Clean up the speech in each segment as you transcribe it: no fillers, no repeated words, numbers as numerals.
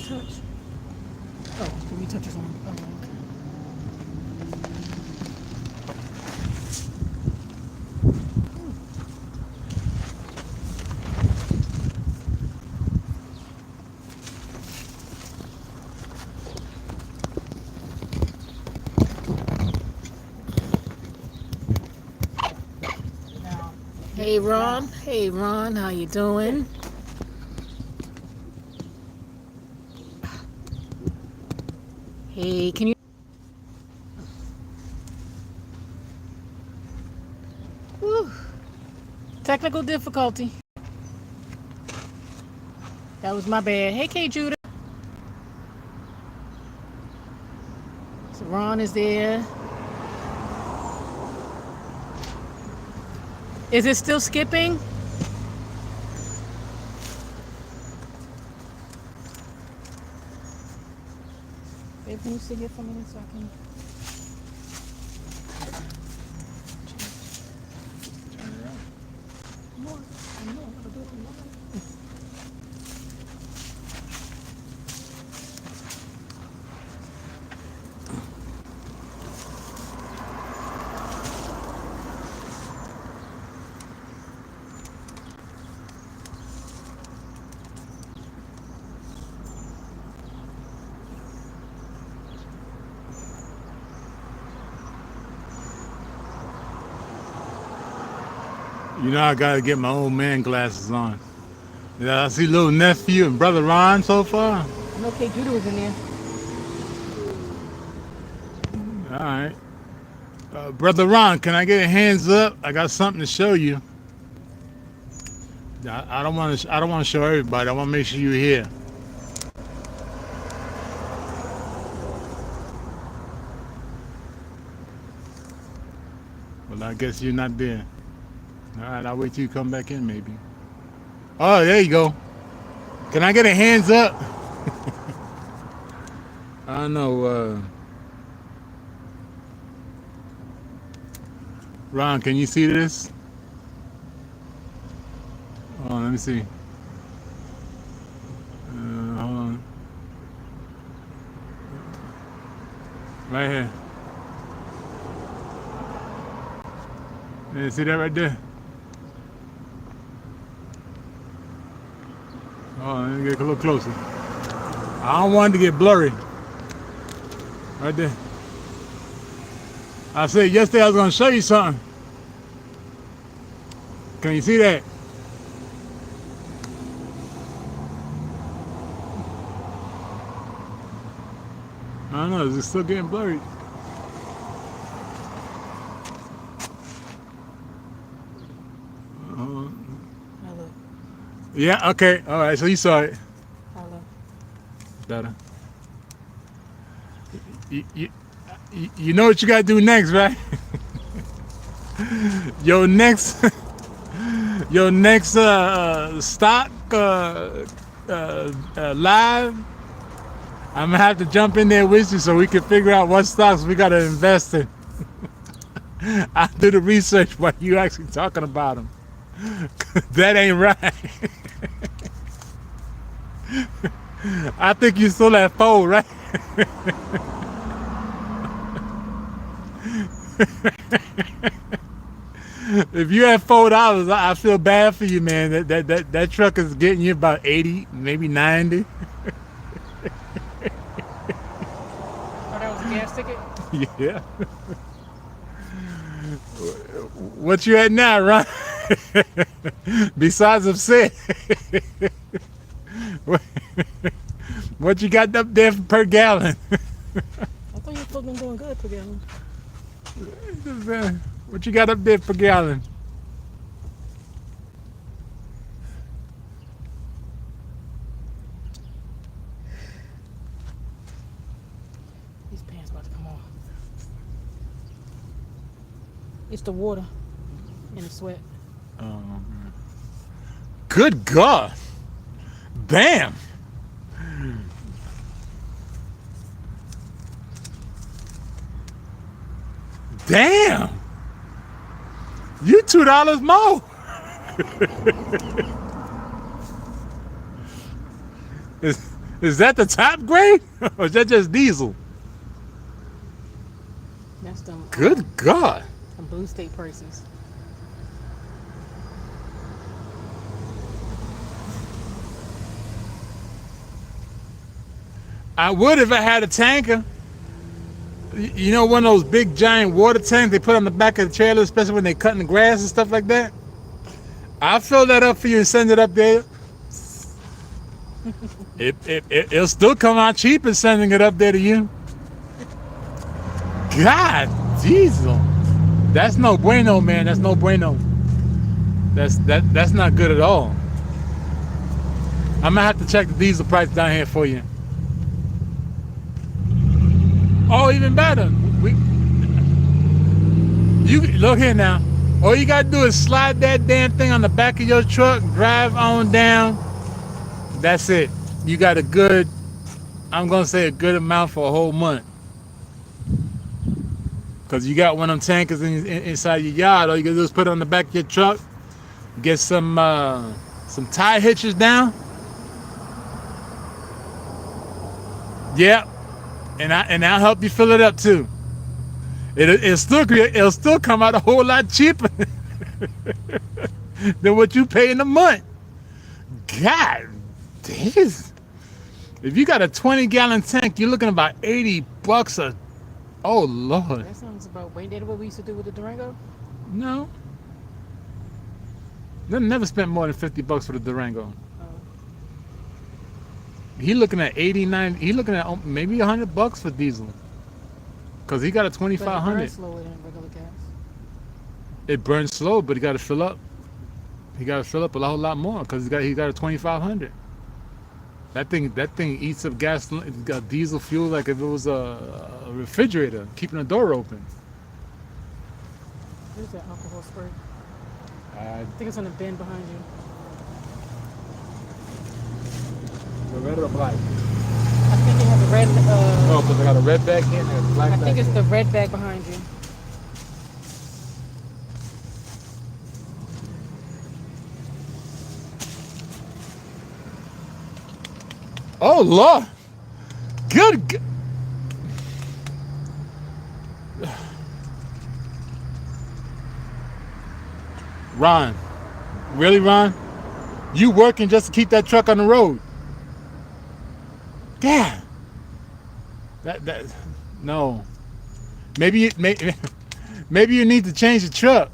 touch? Oh, can we touch his arm? Oh, okay. Hey Ron, how you doing? Hey, can you? Whew. Technical difficulty. That was my bad. Hey, K Judah. So Ron is there. Is it still skipping? Babe, can you sit here for a minute so I can? Turn it around. No, I know. I'm gonna do it online. You know I gotta get my old man glasses on. Yeah, I see little nephew and brother Ron so far. I know K Judah was in there. All right, brother Ron, can I get a hands up? I got something to show you. I don't want to. I don't want to show everybody. I want to make sure you're here. Well, I guess you're not there. All right, I'll wait till you come back in, maybe. Oh, there you go. Can I get a hands up? I don't know. Ron, can you see this? Oh, let me see. Hold on. Right here. Yeah, see that right there? Oh, let me get a little closer. I don't want it to get blurry. Right there. I said yesterday I was going to show you something. Can you see that? I don't know. Is it still getting blurry? Hello. Yeah, okay. All right, so you saw it. Hello. Better. You know what you got to do next, right? Your next stock live, I'm gonna have to jump in there with you so we can figure out what stocks we gotta invest in. I'll do the research while you actually talking about them. That ain't right. I think you still at 4, right? If you had $4, I feel bad for you, man. That truck is getting you about 80, maybe 90. Oh, that was a gas ticket? Yeah. What you at now, Ron? Besides upset. What you got up there per gallon? I thought you were supposed to be doing good per gallon. What you got up there per gallon? These pants about to come off. It's the water and the sweat. Good God. Damn. Damn. You $2 more. Is that the top grade? Or is that just diesel? That's them. Good God. Them blue state prices. I would if I had a tanker. You know, one of those big giant water tanks they put on the back of the trailer, especially when they're cutting the grass and stuff like that. I'll fill that up for you and send it up there. It'll still come out cheaper sending it up there to you. God, diesel. That's no bueno, man. That's no bueno. That's not good at all. I'm gonna have to check the diesel price down here for you. Oh, even better. You look here now. All you gotta do is slide that damn thing on the back of your truck, drive on down. That's it. You got a good, I'm gonna say a good amount for a whole month. Cause you got one of them tankers inside your yard. All you gotta do is put it on the back of your truck, get some tie hitches down. Yep. And I'll help you fill it up too. It'll still come out a whole lot cheaper than what you pay in a month. God damn. If you got a 20-gallon tank, you're looking about $80 a. Oh Lord. That sounds about way. That what we used to do with the Durango. No. They never spent more than $50 for the Durango. He looking at 89. He looking at maybe $100 for diesel. Cause he got a 2500. But it burns slower than regular gas. It burns slow, but he got to fill up. He got to fill up a whole lot more because he got a 2500. That thing eats up gas. It's got diesel fuel like if it was a refrigerator keeping the door open. Where's that alcohol spray? I I think it's on the bin behind you. The red or black? I think it has a red. Oh, because I got a red bag here and a black I bag. think it's the red bag behind you. Oh Lord! Good. Ron, really, Ron? You working just to keep that truck on the road? Damn. That no. Maybe you need to change the truck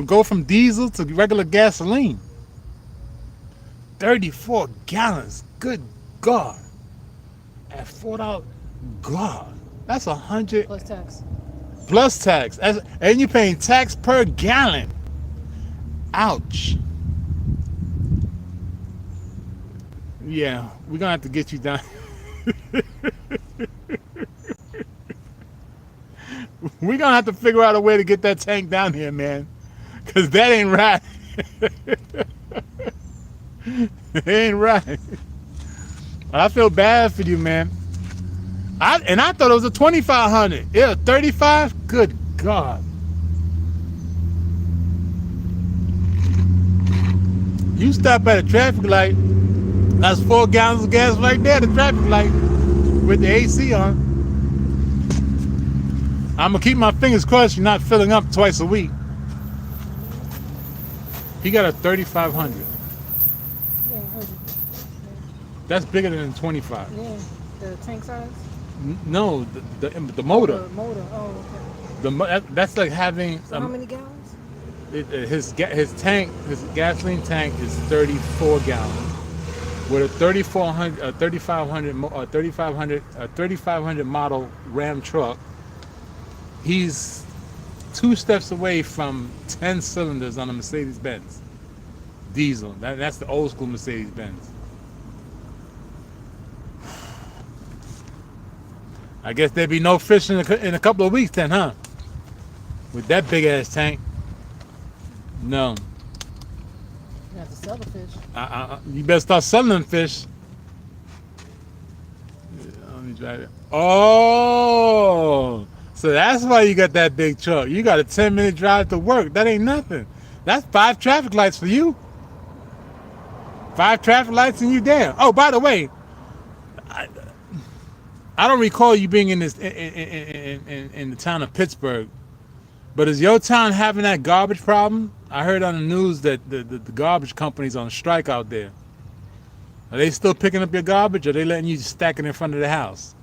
go from diesel to regular gasoline. 34 gallons. Good God. At $4. God. That's 100 Plus tax. plus tax. And you're paying tax per gallon. Ouch. Yeah, we're gonna have to get you down. We're gonna have to figure out a way to get that tank down here, man. Cause that ain't right. It ain't right. I feel bad for you, man. I thought it was a 2500. Yeah, 35. Good God. You stop at a traffic light. That's 4 gallons of gas right there. The traffic light with the AC on. I'm gonna keep my fingers crossed you're not filling up twice a week. He got a 3500. Yeah, I heard you. That's bigger than 25. Yeah, the tank size. No, the motor. The motor. Oh, okay. That's like having. So how many gallons? His gasoline tank is 34 gallons. With a 3500 model Ram truck, he's 2 steps away from 10 cylinders on a Mercedes-Benz diesel. That's the old school Mercedes-Benz. I guess there'd be no fish in a couple of weeks then, huh? With that big ass tank. No. You have to sell the fish. You better start selling them fish. Let me drive it. Oh, so that's why you got that big truck. You got a 10-minute drive to work. That ain't nothing. That's 5 traffic lights for you. 5 traffic lights and you down. Oh, by the way, I don't recall you being in this in the town of Pittsburgh, but is your town having that garbage problem? I heard on the news that the garbage company's on strike out there. Are they still picking up your garbage, or are they letting you stack it in front of the house?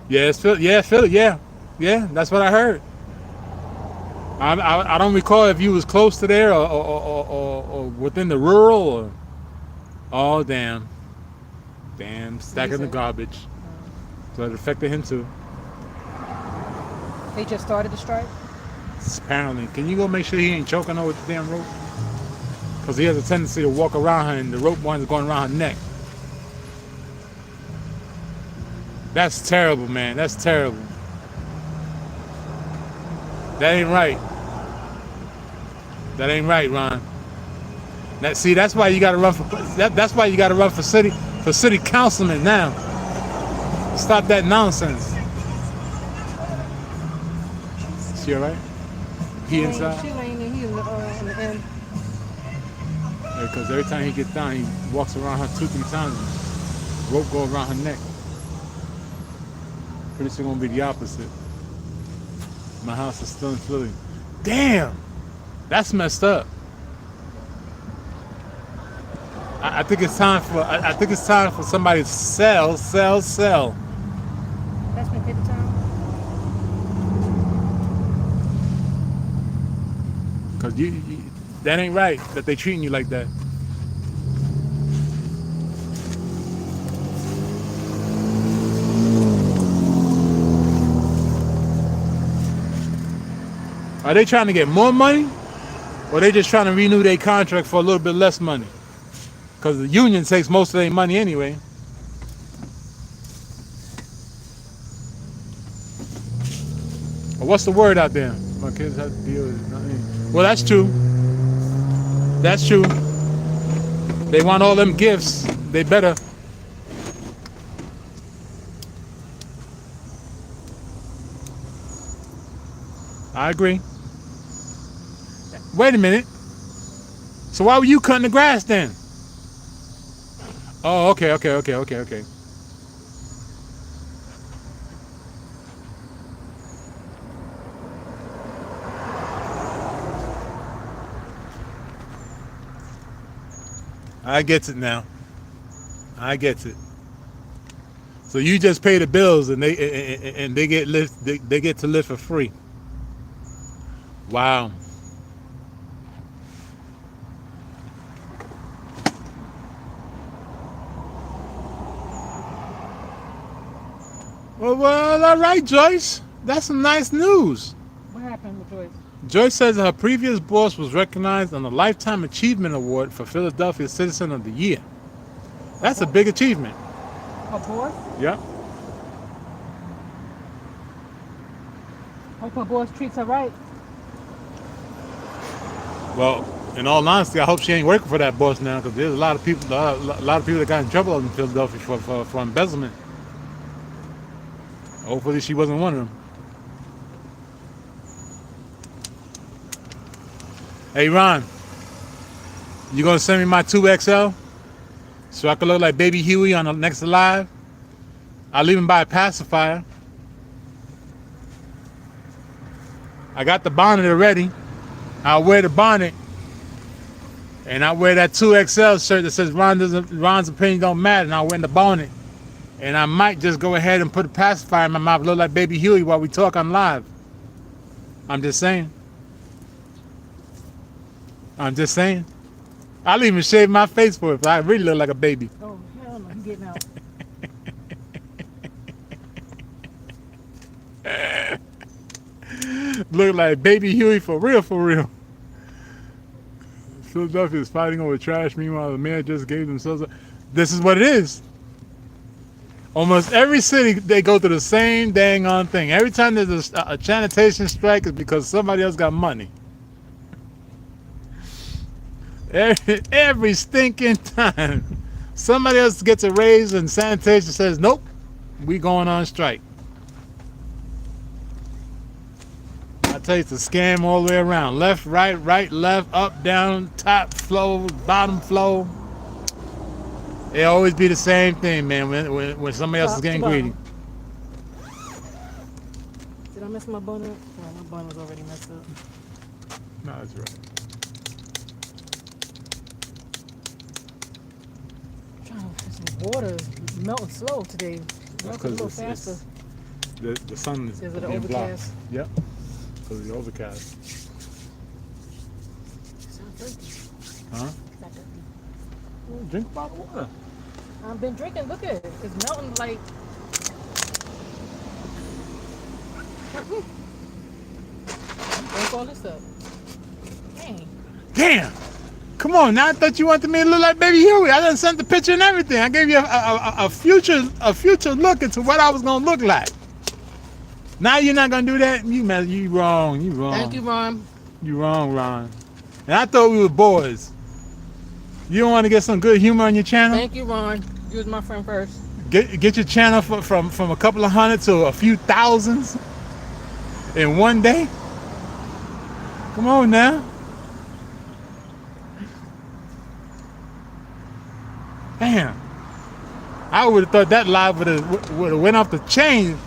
Yeah, it's Philly. Yeah, Philly. Yeah, yeah. That's what I heard. I don't recall if you was close to there or within the rural or. Oh damn, stacking the Music. garbage. So it affected him too. They just started the strike. Apparently, can you go make sure he ain't choking her with the damn rope? Because he has a tendency to walk around her and the rope winds going around her neck. That's terrible, man. That's terrible. That ain't right. That ain't right, Ron. That's why you got to run for that's why you got to run for city councilman now. Stop that nonsense. She all right? He inside? She laying in here in the end. Because every time he gets down, he walks around her 2-3 times. And rope go around her neck. Pretty soon gonna be the opposite. My house is still in Philly. Damn, that's messed up. I think it's time for somebody to sell. That's been paper towel. Cause you that ain't right that they treating you like that. Are they trying to get more money, or are they just trying to renew their contract for a little bit less money? Because the union takes most of their money anyway. Well, what's the word out there? My kids have to deal with nothing. Well, that's true. That's true. They want all them gifts. They better. I agree. Wait a minute. So why were you cutting the grass then? Oh, okay. I get it now. I get it. So you just pay the bills and they get they get to live for free. Wow. Well, all right, Joyce. That's some nice news. What happened with Joyce? Joyce says her previous boss was recognized on the Lifetime Achievement Award for Philadelphia Citizen of the Year. That's a big achievement. Her boss? Yeah. Hope her boss treats her right. Well, in all honesty, I hope she ain't working for that boss now, because there's a lot of people that got in trouble in Philadelphia for embezzlement. Hopefully, she wasn't one of them. Hey, Ron, you gonna send me my 2XL so I can look like Baby Huey on the next live? I'll even buy a pacifier. I got the bonnet already. I'll wear the bonnet, and I'll wear that 2XL shirt that says Ron's opinion don't matter, and I'll wear the bonnet. And I might just go ahead and put a pacifier in my mouth, look like Baby Huey while we talk on live. I'm just saying. I'll even shave my face for it, but I really look like a baby. Oh, hell no, he's getting out. Look like Baby Huey for real, for real. Philadelphia is fighting over trash. Meanwhile, the mayor just gave themselves This is what it is. Almost every city, they go through the same dang on thing. Every time there's a sanitation strike, it's because somebody else got money. Every stinking time Somebody else gets a raise and sanitation says, nope, we going on strike. I tell you, it's a scam all the way around. Left, right, left, up, down, top flow, bottom flow. It always be the same thing, man, when somebody else is Top getting to greedy. bottom. Did I mess my bun up? Oh, my bun was already messed up. No, that's right. This water is melting slow today. That's Melting a little because faster. the sun is Because of the being blocked. overcast. Yep, because of the overcast. It's not thirsty. Huh? It's not thirsty. Well, drink a bottle of water. I've been drinking. Look at it. It's melting like. Drink all this up. Dang. Damn! Come on, now I thought you wanted me to look like Baby Huey. I done sent the picture and everything. I gave you a future look into what I was gonna look like. Now you're not gonna do that? You wrong. You wrong. Thank you, Ron. You wrong, Ron. And I thought we were boys. You don't want to get some good humor on your channel? Thank you, Ron. You was my friend first. Get your channel from a couple of hundred to a few thousands in one day? Come on now. Damn. I would have thought that live would have went off the chain.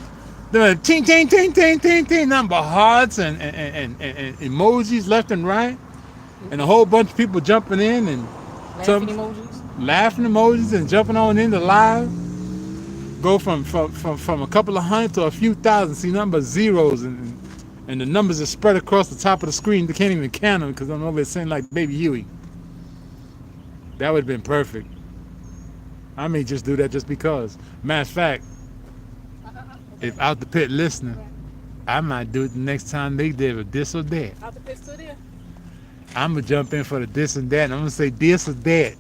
The ting ting ting ting ting ting, nothing but hearts and emojis left and right, and a whole bunch of people jumping in and Laughing emojis. and jumping on into live. Go from a couple of hundred to a few thousand. See nothing but zeros and the numbers are spread across the top of the screen. They can't even count them because I'm over there saying like Baby Huey. That would have been perfect. I may just do that just because. Matter of fact, if Out the Pit listening, I might do it the next time they did a this or that. Out the pit still there? I'm going to jump in for the this and that, and I'm going to say this or that.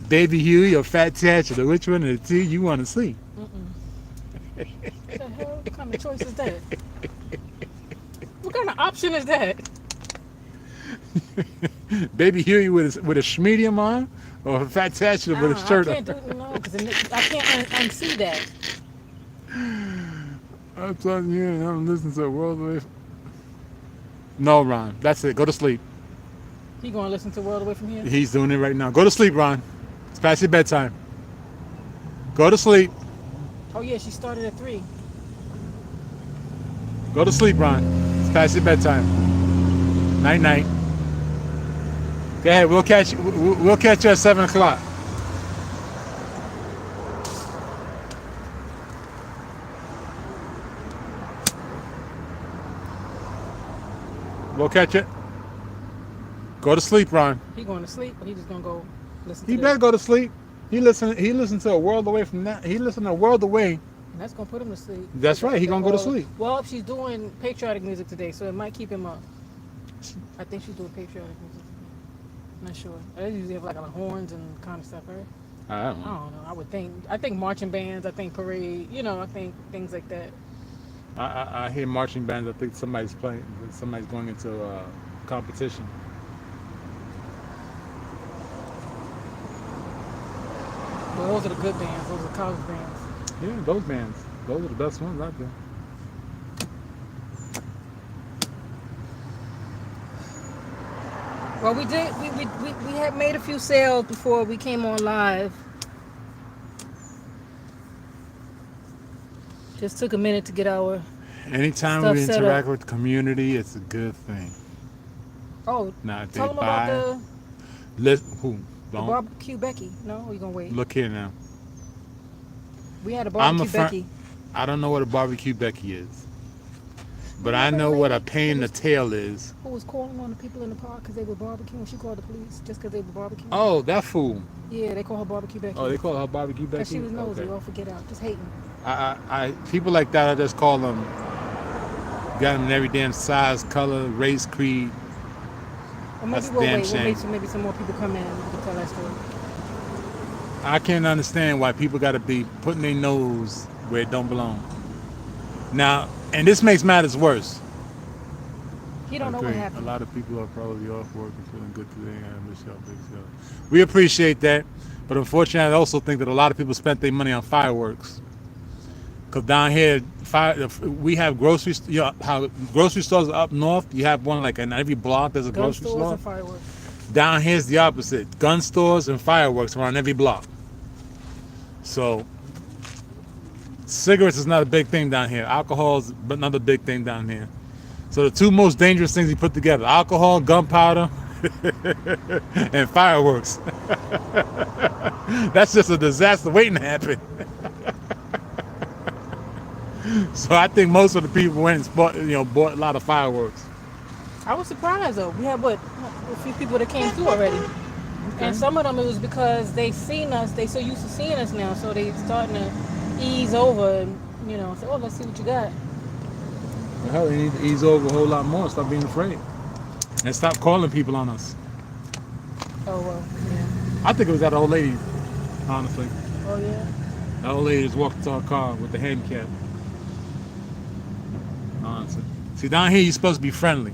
Baby Huey or Fat Tatcher, which one of the two you want to see? What the hell? What kind of choice is that? What kind of option is that? Baby Huey with a schmedium on, or Fat Tatcher with a shirt I can't on? do no, because I can't unsee that. I'm telling you, I'm listening to a world away. No, Ron, that's it. Go to sleep. He gonna listen to World Away from Here? He's doing it right now. Go to sleep, Ron. It's past your bedtime. Go to sleep. Oh yeah, she started at 3. Go to sleep, Ron. It's past your bedtime. Night, night. Go ahead. We'll catch you. We'll catch you at 7 o'clock. We'll catch it. Go to sleep, Ron. He going to sleep, but he just gonna go listen to He better go to sleep. He listened to a world away from that. He listened to a world away. And that's gonna put him to sleep. That's right. He gonna go to sleep. Well, she's doing patriotic music today, so it might keep him up. I think she's doing patriotic music. Not sure. They usually have like horns and kind of stuff, right? I don't I know. don't know. I would think. I think marching bands. I think parade. I think things like that. I hear marching bands. I think somebody's playing. Somebody's going into a competition. Well, those are the good bands. Those are college bands. Yeah, those bands. Those are the best ones out there. Well, we did. We had made a few sales before we came on live. Just took a minute to get our. Anytime Stuff we set interact with the community, it's a good thing. Oh, Now, if they tell them about buy, who? the Don't barbecue Becky. No, we gonna wait. look here now. We had a I'm a barbecue Becky. I don't know what a barbecue Becky is, but I know what a pain in the tail is. Who was calling on the people in the park because they were barbecuing? She called the police just because they were barbecuing. Oh, that fool. Yeah, they call her barbecue Becky. Oh, they call her barbecue Becky. Because she was nosy. Okay. All forget out, just hating. I people like that, I just call them. Got them in every damn size, color, race, creed. Or maybe That's we'll damn wait. shame. We'll wait till maybe some more people come in and we can tell that story. I can't understand why people got to be putting their nose where it don't belong. Now, and this makes matters worse. You don't know what Agree. happened. A lot of people are probably off work and feeling good today. I wish y'all big show. We appreciate that. But unfortunately, I also think that a lot of people spent their money on fireworks. Because down here, we have groceries. You know how grocery stores are up north. You have one like in every block. There's a Gun grocery stores store. and fireworks. Down here's the opposite. Gun stores and fireworks around every block. So cigarettes is not a big thing down here. Alcohol is another big thing down here. So the two most dangerous things you put together: alcohol, gunpowder, and fireworks. That's just a disaster waiting to happen. So I think most of the people went and bought a lot of fireworks. I was surprised though. We had a few people that came through already. Okay. And some of them it was because they seen us, they so used to seeing us now, so they starting to ease over and say, oh, let's see what you got. Well, hell, they need to ease over a whole lot more, stop being afraid. And stop calling people on us. Oh well, yeah. I think it was that old lady, honestly. Oh yeah. That old lady just walked to our car with the handicap. Honestly. See, down here you're supposed to be friendly.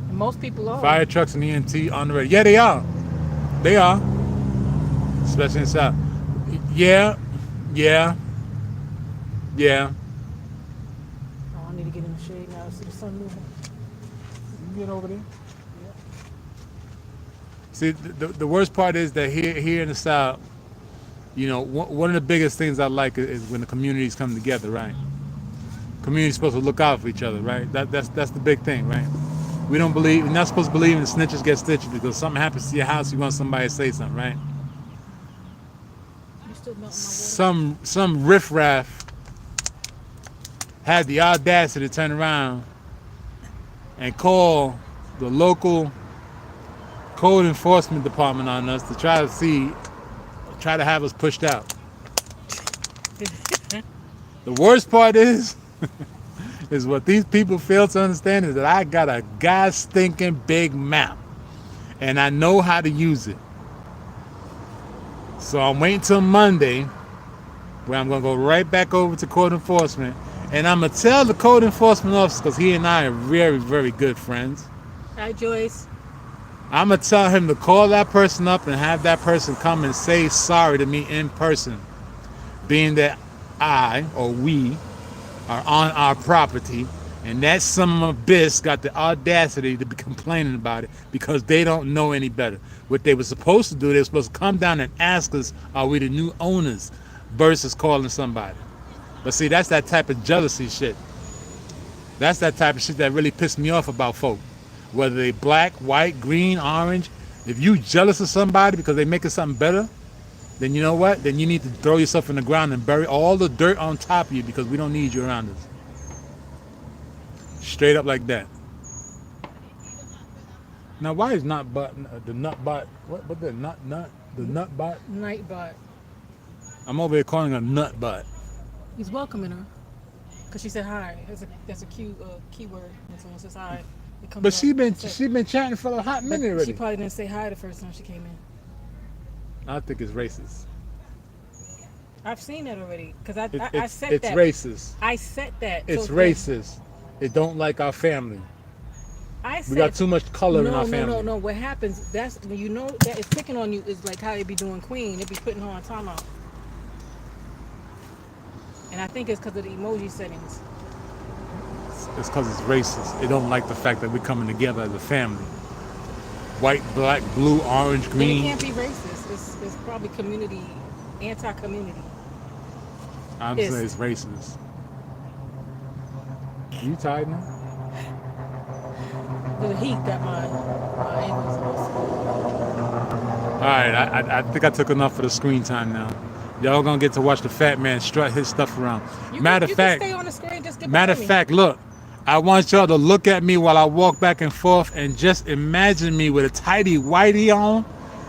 And most people are. Fire trucks and EMT on the road. Yeah, they are. They are. Especially in the South. Yeah. Oh, I need to get in the shade now. See the sun moving. You get over there. Yeah. See, the worst part is that here in the South, one of the biggest things I like is when the communities come together, right? Community's supposed to look out for each other, right? That's the big thing, right? We're not supposed to believe in snitches get stitches because something happens to your house, you want somebody to say something, right? You still melting my water? Some riffraff had the audacity to turn around and call the local code enforcement department on us to try to have us pushed out. The worst part is what these people fail to understand is that I got a god stinking big map and I know how to use it. So I'm waiting till Monday where I'm going to go right back over to code enforcement and I'm going to tell the code enforcement officer, because he and I are very, very good friends. Hi, Joyce. I'm going to tell him to call that person up and have that person come and say sorry to me in person, being that I or we are on our property and that son of a bitch got the audacity to be complaining about it because they don't know any better. What they were supposed to do, they were supposed to come down and ask us, are we the new owners, versus calling somebody. But see, that's that type of jealousy shit. That's that type of shit that really pissed me off about folk. Whether they black, white, green, orange, if you jealous of somebody because they making something better, then you know what? Then you need to throw yourself in the ground and bury all the dirt on top of you because we don't need you around us. Straight up like that. Now, why is the nut bot? What the nut? The nut bot? Nightbot. I'm over here calling her nut bot. He's welcoming her because she said hi. That's a cute keyword when someone says hi. But she been chatting for a hot minute already. She probably didn't say hi the first time she came in. I think it's racist. I've seen that already because I set it's that. It's racist. I set that. It's so racist. It don't like our family. We got too much color in our family. No. What happens? That's when you know that it's picking on you. Is like how they be doing Queen. They be putting her on timeout. And I think it's because of the emoji settings. It's because it's racist. It don't like the fact that we're coming together as a family. White, black, blue, orange, green. But it can't be racist. It's probably anti-community. I'm saying it's racist. You tired now? The heat got my ankles. All right, I think I took enough of the screen time now. Y'all gonna get to watch the fat man strut his stuff around. Matter of fact, stay on the screen, just get matter of fact, look, I want y'all to look at me while I walk back and forth and just imagine me with a tighty whitey on.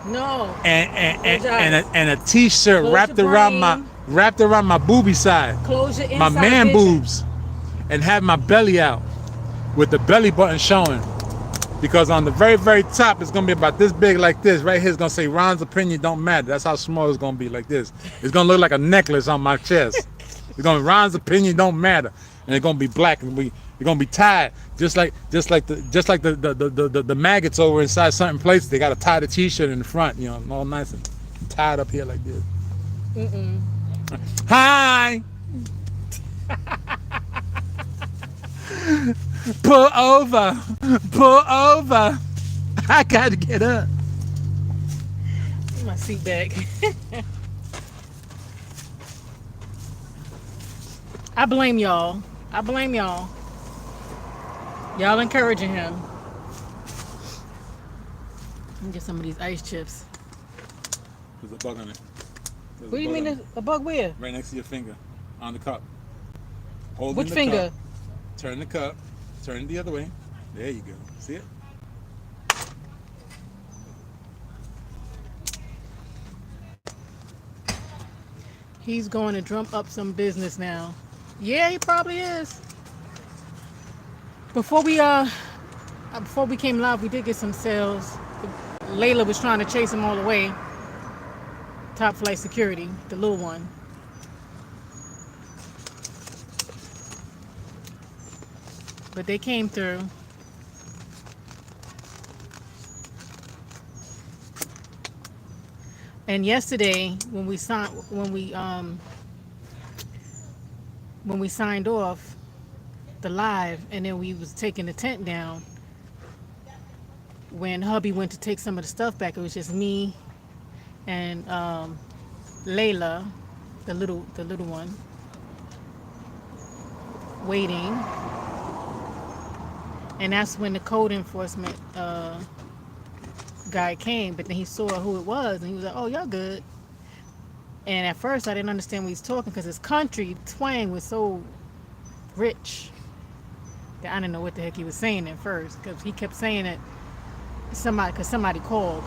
No. And a t-shirt wrapped around my boobie side. Close your inside my man vision. Boobs, and have my belly out with the belly button showing. Because on the very, very top, it's going to be about this big like this. Right here, it's going to say, Ron's opinion don't matter. That's how small it's going to be like this. It's going to look like a necklace on my chest. It's going to be, Ron's opinion don't matter. And it's going to be black. And you're going to be tied. Just like the maggots over inside certain places. They got to tie the t-shirt in the front, all nice and tied up here like this. Mm-mm. Hi. Pull over. Pull over. I got to get up. Get my seat back. I blame y'all. I blame y'all. Y'all encouraging him. Let me get some of these ice chips. There's a bug on it. What do you mean there's a bug where? Right next to your finger. On the cup. Hold Which in the finger? Cup, turn the cup. Turn it the other way. There you go. See it? He's going to drum up some business now. Yeah, he probably is. Before we came live, we did get some sales. Layla was trying to chase him all the way. Top flight security, the little one. But they came through. And yesterday, when we signed off the live, and then we was taking the tent down. When hubby went to take some of the stuff back, it was just me and Layla, the little one, waiting. And that's when the code enforcement guy came, but then he saw who it was, and he was like, "Oh, y'all good." And at first, I didn't understand what he was talking because his country twang was so rich that I didn't know what the heck he was saying at first, because he kept saying it. Somebody called.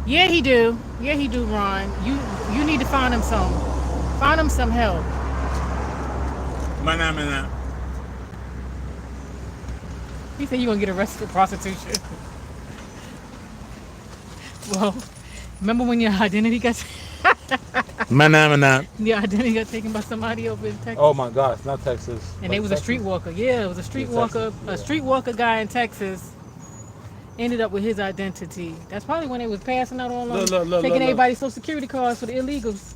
Yeah, he do, Ron. You need to find him some help. My name is that. He said you're gonna get arrested for prostitution. Well, remember when your identity got My name is that. your identity got taken by somebody over in Texas? Oh my gosh, not Texas. And they was a streetwalker. Yeah, it was a streetwalker. Texas, yeah. A streetwalker guy in Texas ended up with his identity. That's probably when they was passing out all taking everybody's social security cards for the illegals.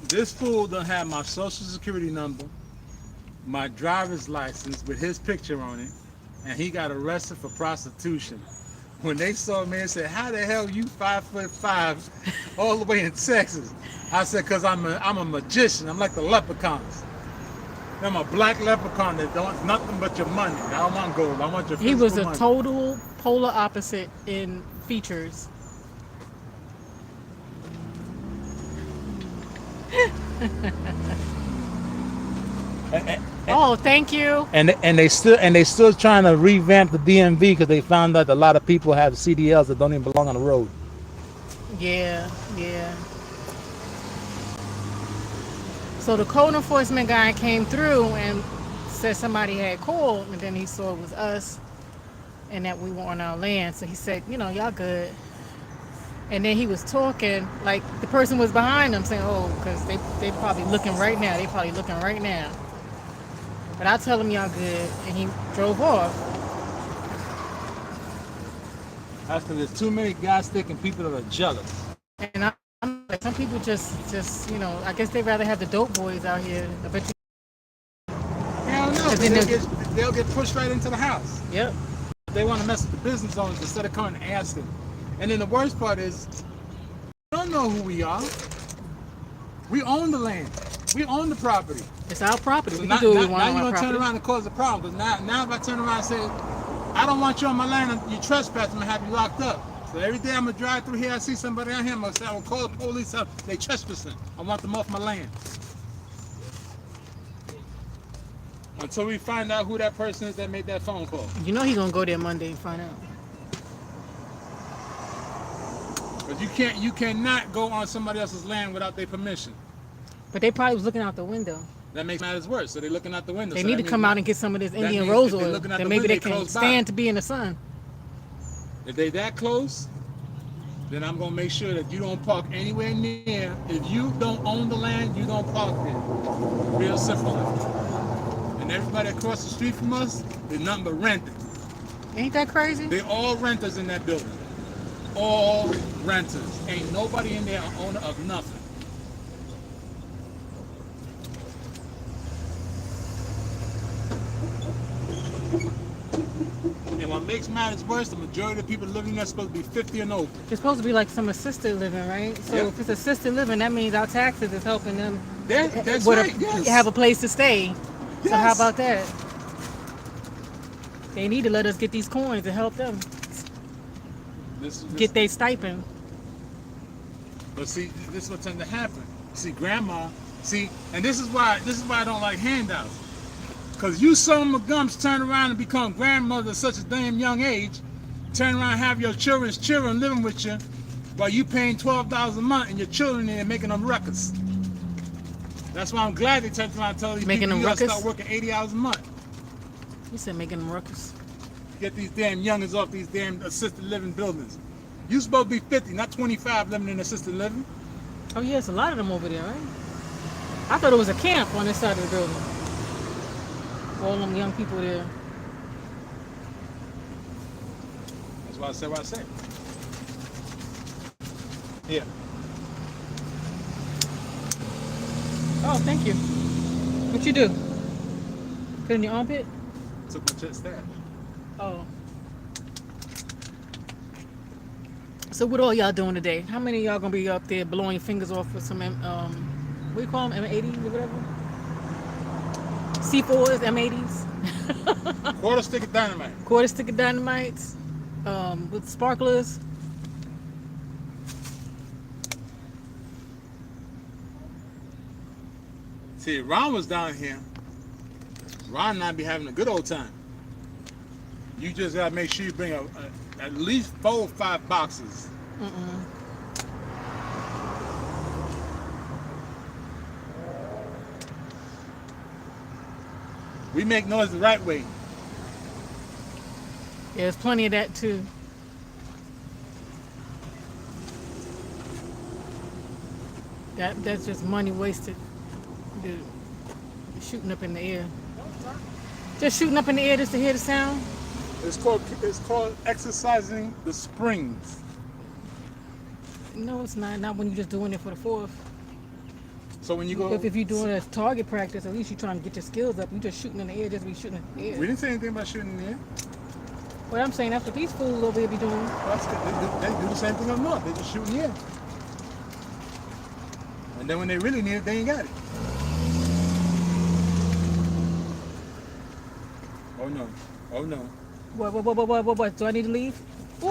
This fool done have my social security number, my driver's license with his picture on it, and he got arrested for prostitution. When they saw me and said, "How the hell you 5'5" all the way in Texas?" I said, "Cause I'm a magician. I'm like the leprechauns. I'm a black leprechaun that don't want nothing but your money. I don't want gold. I want your physical He was a money." total polar opposite in features. Oh, thank you. And they still trying to revamp the DMV because they found out a lot of people have CDLs that don't even belong on the road. Yeah. So the code enforcement guy came through and said somebody had called, and then he saw it was us and that we were on our land. So he said, y'all good. And then he was talking like the person was behind him saying, "Oh, because they probably looking right now. But I tell him y'all good, and he drove off. That's because there's too many guys sticking people that are jealous. And I'm like, some people just I guess they'd rather have the dope boys out here. I bet you. Hell no, they'll get pushed right into the house. Yep. They want to mess with the business owners instead of coming and asking. And then the worst part is, they don't know who we are. We own the land. We own the property. It's our property. So We now, can do what we now want on you're our going to turn property. around and cause a problem. Because now if I turn around and say, "I don't want you on my land, and you trespass, I'm going to have you locked up." So every day I'm going to drive through here, I see somebody out here, I'm going to say, "I'm going to call the police up. They trespassing. I want them off my land." Until we find out who that person is that made that phone call. He's going to go there Monday and find out. But you cannot go on somebody else's land without their permission. But they probably was looking out the window. That makes matters worse. So they're looking out the window. They so need to come out and get some of this Indian means rose if they're oil. looking out Then the maybe window, they they can close by. stand to be in the sun. If they that close, then I'm gonna make sure that you don't park anywhere near. If you don't own the land, you don't park there. Real simple. And everybody across the street from us is nothing but renting. Ain't that crazy? They're all renters in that building. All renters. Ain't nobody in there a owner of nothing. And what makes matters worse, the majority of the people living there are supposed to be 50 and over. It's supposed to be like some assisted living, right? So Yep. if it's assisted living, that means our taxes is helping them That's with right, yes. have a place to stay. So how Yes. about that? They need to let us get these coins to help them This, get their stipend. But see, this is what tends to happen. See, grandma, and this is why I don't like handouts. Cause you some of gums turn around and become grandmother at such a damn young age, turn around and have your children's children living with you, while you paying $12 a month and your children there making them ruckus. That's why I'm glad they turned around and tell these Making people them you gotta ruckus? start working 80 hours a month. You said making them ruckus. Get these damn youngins off these damn assisted living buildings. You supposed to be 50, not 25 living in assisted living. Oh yes, a lot of them over there, right? I thought it was a camp on this side of the building. All them young people there. That's why I said what I said. Yeah. Oh, thank you. What you do? Put in your armpit? Took my chest stash. Oh. So what all y'all doing today? How many of y'all gonna be up there blowing your fingers off with some what do you call them? M80s or whatever? C4s, M80s, Quarter stick of dynamite. quarter stick of dynamites, with sparklers. See, Ron was down here. Ron and I be having a good old time. You just gotta make sure you bring at least 4 or 5 boxes. We make noise the right way. Yeah, there's plenty of that too. That's just money wasted. Dude, shooting up in the air. Just shooting up in the air just to hear the sound. It's called exercising the springs. No, it's not. Not when you're just doing it for the fourth. So when you go, If you're doing a target practice, at least you're trying to get your skills up. You just shooting in the air, just be shooting in the air. we didn't say anything about shooting in the air. What I'm saying, that's what these fools over here be doing. That's good. They do the same thing up north. They just shoot in the air. And then when they really need it, they ain't got it. Oh no. Oh no. What? Do I need to leave? Ooh.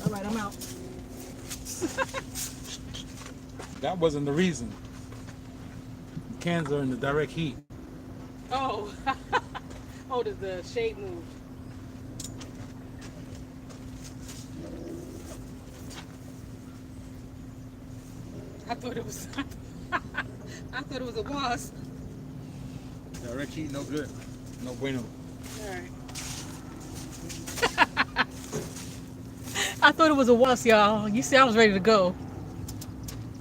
All right, I'm out. That wasn't the reason. The cans are in the direct heat. Oh. Oh, the shade moved. I thought it was. I thought it was a wasp. Direct heat, no good. No bueno. All right. I thought it was a wasp, y'all. You see, I was ready to go.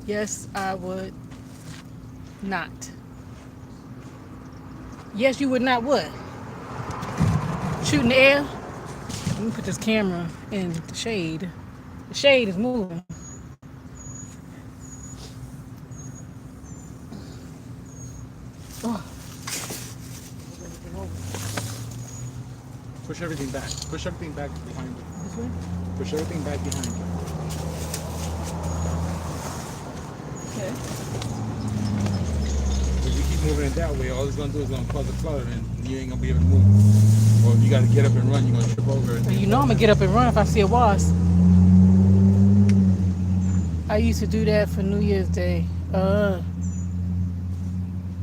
Yes, I would not. Yes, you would not what? Shoot in the air? Let me put this camera in the shade. The shade is moving. Oh. Push everything back. Push everything back behind you. This way? Push everything back behind you. Okay. If you keep moving it that way, all it's gonna do is gonna cause a clutter and you ain't gonna be able to move. Or if you gotta get up and run, you're gonna trip over it. Well, you know I'm gonna get up and run if I see a wasp. I used to do that for New Year's Day.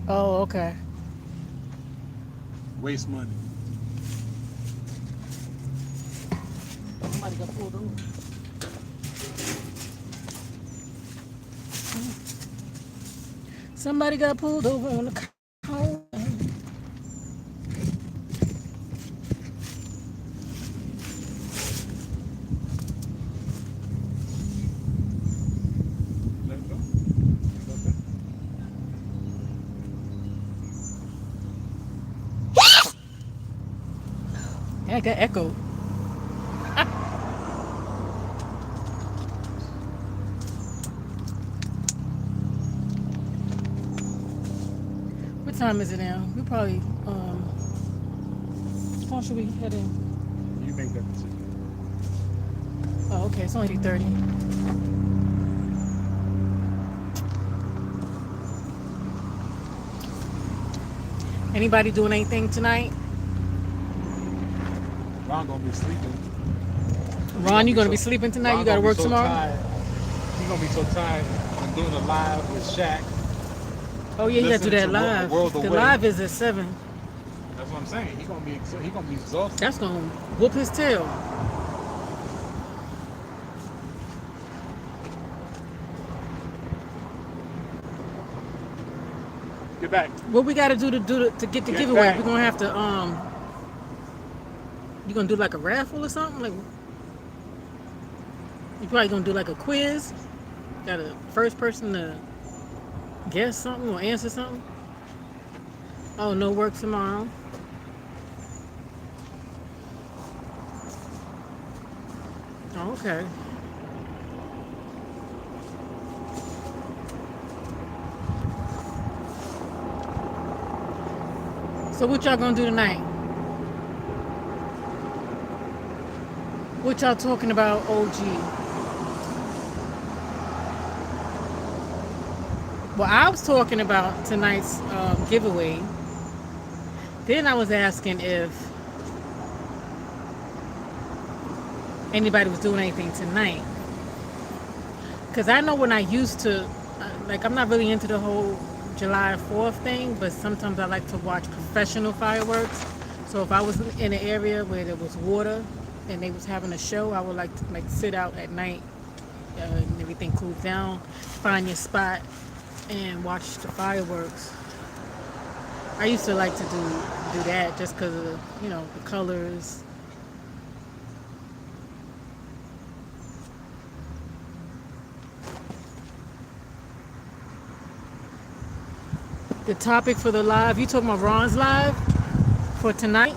Oh, okay. Waste money. Somebody got pulled over. Somebody got pulled over on the car. Let it go. Yeah, I got echoed. time is it now? We probably how should we head in? You make that decision. Oh, okay, it's only 3:30. Anybody doing anything tonight? Ron gonna be sleeping. Ron, you gonna be sleeping tonight? Ron You gotta gonna be work so tomorrow? tired. He gonna be so tired from doing the live with Shaq. Oh yeah, you gotta do Listening that to live. World The Away. live is at 7. That's what I'm saying. He gonna be exhausted. That's gonna whoop his tail. Get back. What we gotta do to get the Get giveaway? back. We're gonna have to you gonna do like a raffle or something? Like you probably gonna do like a quiz? Got a first person to guess something or answer something? Oh, no work tomorrow. Oh, okay. So what y'all gonna do tonight? What y'all talking about, OG? Well, I was talking about tonight's giveaway. Then I was asking if anybody was doing anything tonight. Because I know when I used to, like, I'm not really into the whole July 4th thing, but sometimes I like to watch professional fireworks. So if I was in an area where there was water and they was having a show, I would like to sit out at night and everything cools down, find your spot and watch the fireworks. I used to like to do that just because of the colors. The topic for the live, you talking about Ron's live for tonight?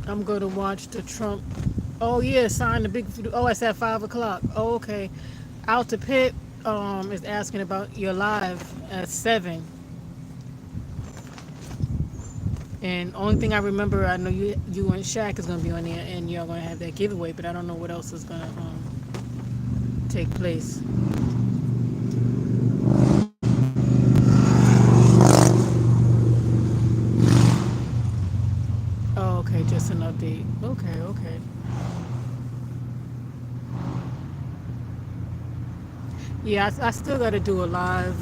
I'm going to watch the Trump. Oh yeah, sign the big. Oh, it's at 5 o'clock. Oh, okay. Out to Pit is asking about your live at 7. And only thing I remember, I know you and Shaq is gonna be on there, and you're gonna have that giveaway, but I don't know what else is gonna take place. Oh, okay, just an update. Okay, okay. Yeah, I still got to do a live.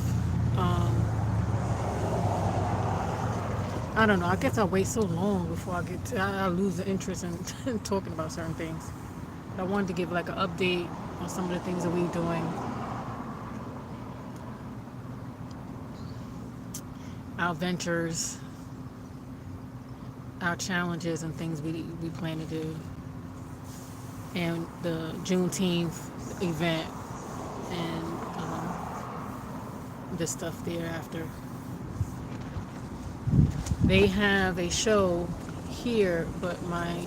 I don't know. I guess I wait so long before I lose the interest in talking about certain things. I wanted to give like an update on some of the things that we're doing, our ventures, our challenges, and things we plan to do, and the Juneteenth event, and the stuff thereafter. They have a show here, but my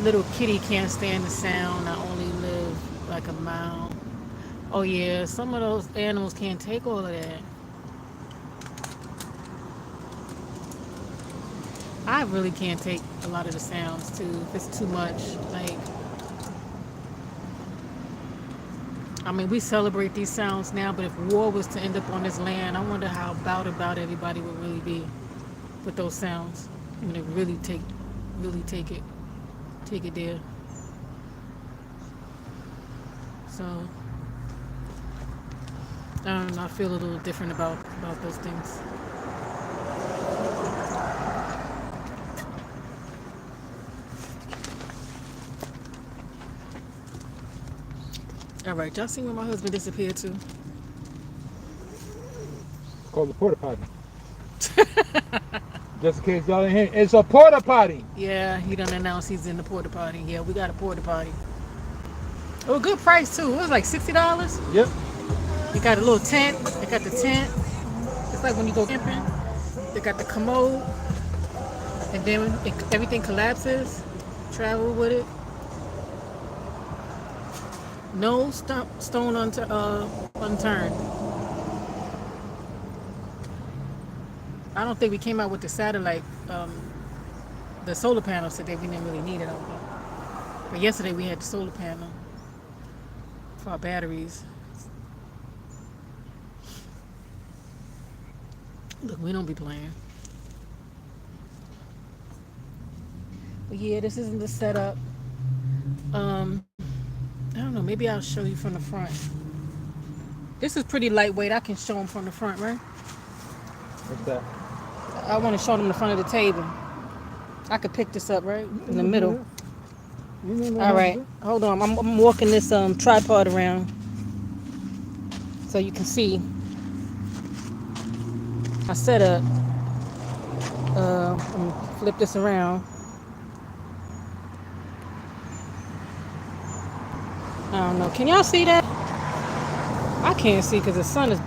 little kitty can't stand the sound. I only live like a mile. Oh yeah, some of those animals can't take all of that. I really can't take a lot of the sounds too. If it's too much, like, I mean, we celebrate these sounds now, but if war was to end up on this land, I wonder how about everybody would really be with those sounds. When they really take it there. So I don't know. I feel a little different about those things. All right, y'all seen where my husband disappeared to? Call the porta potty. Just in case y'all didn't hear, it's a porta potty. Yeah, he done announced he's in the porta potty. Yeah, we got a porta potty. Oh, a good price too. It was like $60. Yep. You got a little tent. They got the tent. It's like when you go camping. They got the commode, and then everything collapses. Travel with it. No stone unturned. I don't think we came out with the satellite, the solar panels today. We didn't really need it. I don't think. But yesterday we had the solar panel for our batteries. Look, we don't be playing. But yeah, this isn't the setup. I don't know. Maybe I'll show you from the front. This is pretty lightweight. I can show them from the front, right? What's that? I want to show them the front of the table. I could pick this up, right? In the middle. All right. Hold on. I'm walking this tripod around so you can see. I set up. I'm gonna flip this around. I don't know. Can y'all see that? I can't see because the sun is.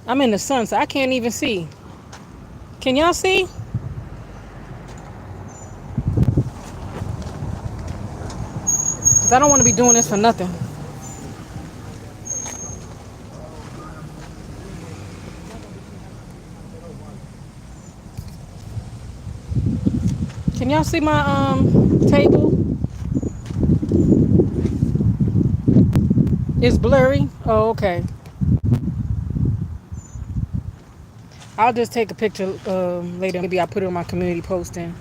I'm in the sun, so I can't even see. Can y'all see? Because I don't want to be doing this for nothing. Can y'all see my table? It's blurry. Oh, okay. I'll just take a picture later. Maybe I'll put it on my community posting.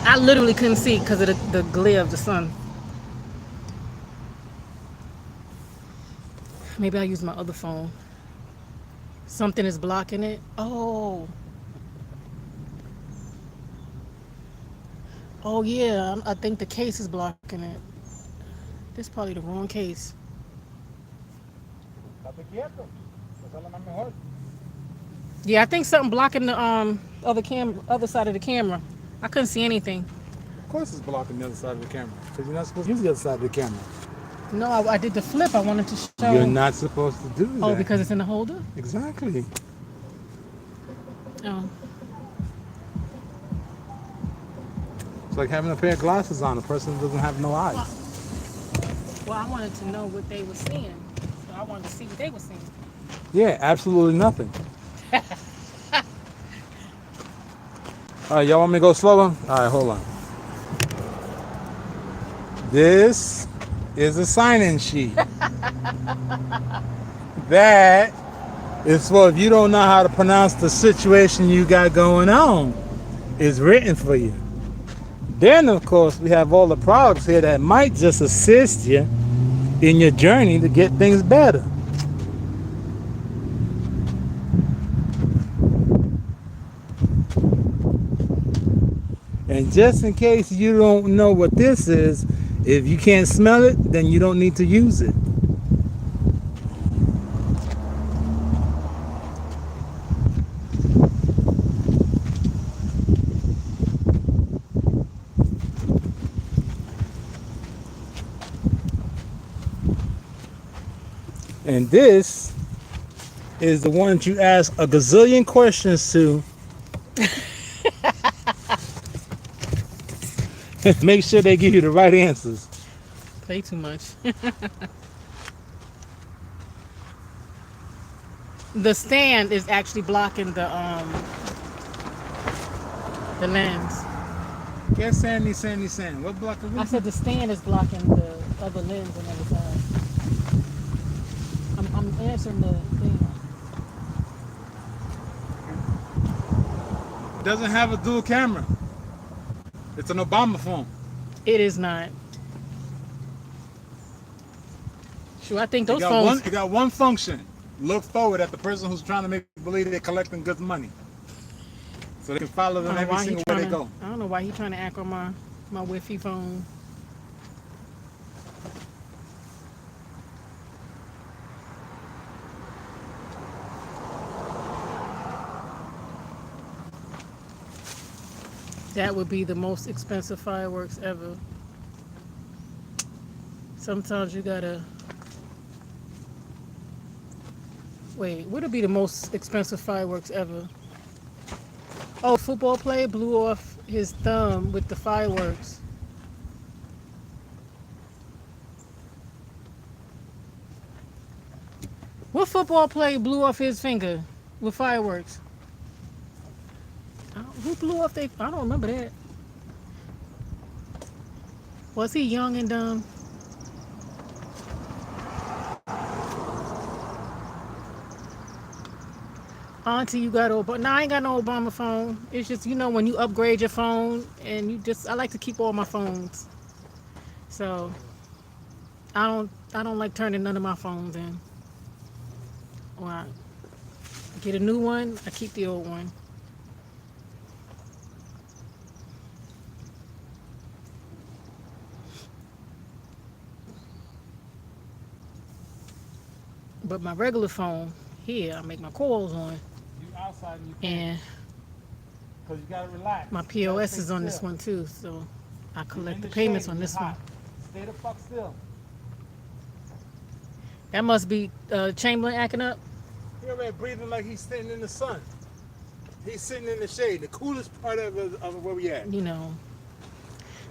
I literally couldn't see because of the glare of the sun. Maybe I'll use my other phone. Something is blocking it. Oh. Oh yeah, I think the case is blocking it. This is probably the wrong case. Yeah, I think something blocking the other side of the camera. I couldn't see anything. Of course it's blocking the other side of the camera. Because you're not supposed to use the other side of the camera. No, I did the flip. I wanted to show. You're not supposed to do that. Oh, because it's in the holder? Exactly. Oh. It's like having a pair of glasses on. A person doesn't have no eyes. Well, I wanted to know what they were seeing. So I wanted to see what they were seeing. Yeah, absolutely nothing. All right, y'all want me to go slower? All right, hold on. This is a sign-in sheet. That is for if you don't know how to pronounce the situation you got going on. It's written for you. Then, of course, we have all the products here that might just assist you in your journey to get things better. And just in case you don't know what this is, if you can't smell it, then you don't need to use it. And this is the one that you ask a gazillion questions to. Make sure they give you the right answers. Play too much. The stand is actually blocking the lens. Yes, Sandy. What block are we? I said the stand is blocking the other lens on the other side. I'm answering the thing. It doesn't have a dual camera. It's an Obama phone. It is not. Sure, I think It those got phones. it got one function. Look forward at the person who's trying to make believe they're collecting good money, so they can follow them every single way they go. I don't know why he trying to act on my Wi-Fi phone. That would be the most expensive fireworks ever. Sometimes you gotta wait. What would be the most expensive fireworks ever? Oh, football player blew off his thumb with the fireworks. What football player blew off his finger with fireworks? Who blew off their? I don't remember that. Was he young and dumb? Auntie, you got Obama. No, I ain't got no Obama phone. It's just when you upgrade your phone and I like to keep all my phones. So I don't like turning none of my phones in. Or I get a new one, I keep the old one. But my regular phone here, I make my calls on, You outside and you can't, and because you gotta relax. my You gotta POS stay is on this still. one too. So I You're collect in the the payments shade, on you're this one. hot. Stay the fuck still. That must be Chamberlain acting up. He already breathing like he's sitting in the sun. He's sitting in the shade, the coolest part of where we at. And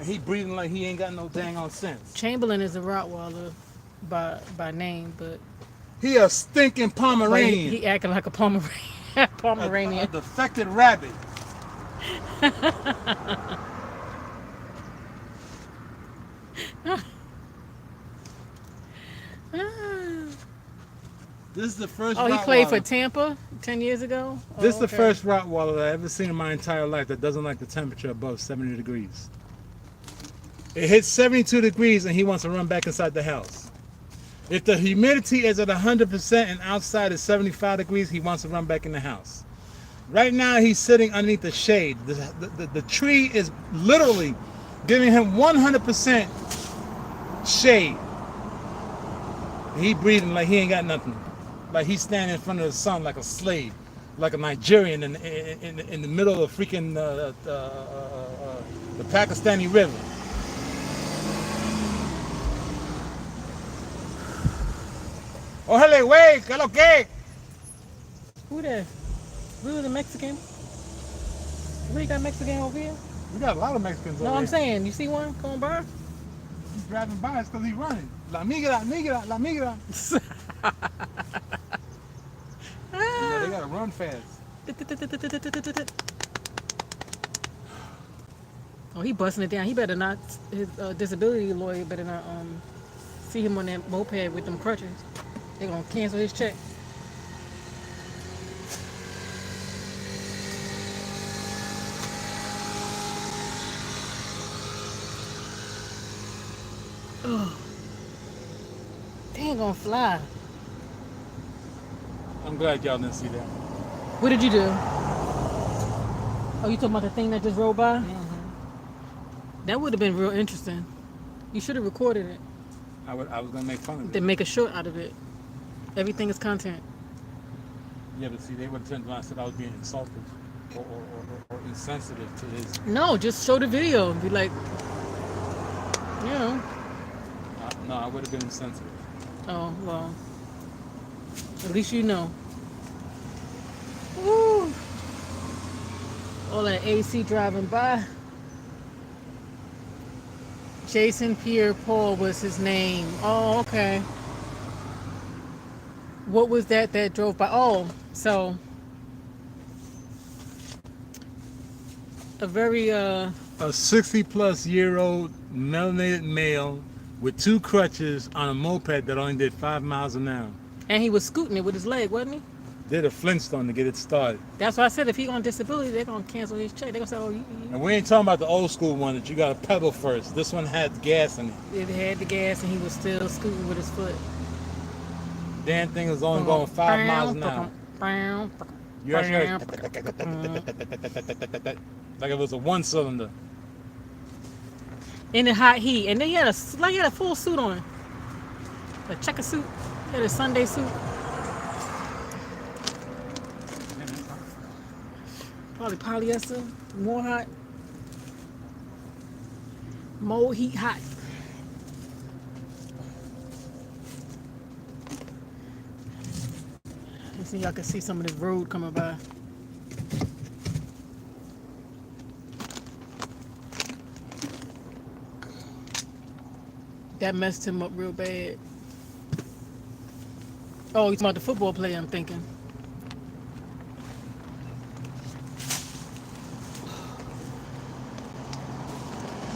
he breathing like he ain't got no dang on sense. Chamberlain is a Rottweiler by name, but He a stinking Pomeranian. he acting like a Pomeranian. A defected rabbit. This is the first Oh, he Rottweiler. played for Tampa 10 years ago? This is the okay. first Rottweiler that I've ever seen in my entire life that doesn't like the temperature above 70 degrees. It hits 72 degrees and he wants to run back inside the house. If the humidity is at 100% and outside is 75 degrees, he wants to run back in the house. Right now he's sitting underneath the shade. The tree is literally giving him 100% shade. He breathing like he ain't got nothing. Like he's standing in front of the sun like a slave, like a Nigerian in the middle of freaking the Pakistani river. Oh, hello, wey, ¿qué lo que? Who that? Who was a Mexican? We got Mexican over here? We got a lot of Mexicans over No, I'm here. saying, you see one going by? He's driving by us because he's running. La migra, migra, la migra. They gotta run fast. Oh, he busting it down. He better not. His disability lawyer better not see him on that moped with them crutches. They're gonna cancel his check. Oh, they ain't gonna fly. I'm glad y'all didn't see that. What did you do? Oh, you talking about the thing that just rolled by? That would have been real interesting. You should have recorded it. I was gonna make fun of it. Then make a short out of it. Everything is content. Yeah, but see, they would have turned around and said I was being insulted or insensitive to his. No, just show the video and be like, No, I would have been insensitive. oh, well. At least you know. Woo! All that AC driving by. Jason Pierre Paul was his name. Oh, okay. What was that drove by? Oh, so a very A 60-plus-year-old melanated male with 2 crutches on a moped that only did 5 miles an hour. and he was scooting it with his leg, wasn't he? Did a Flintstone to get it started. That's why I said if he on disability, they're gonna cancel his check. They're gonna say, oh, And we ain't talking about the old school one that you got to pedal first. This one had gas in it. it had the gas and he was still scooting with his foot. damn thing is only going 5 miles an hour. You actually heard like it was a 1-cylinder. In the hot heat, and then he had a full suit on, a checker suit, he had a Sunday suit. Probably polyester, more hot, more heat hot. Let's see, y'all can see some of this road coming by. That messed him up real bad. Oh, he's about the football player, I'm thinking.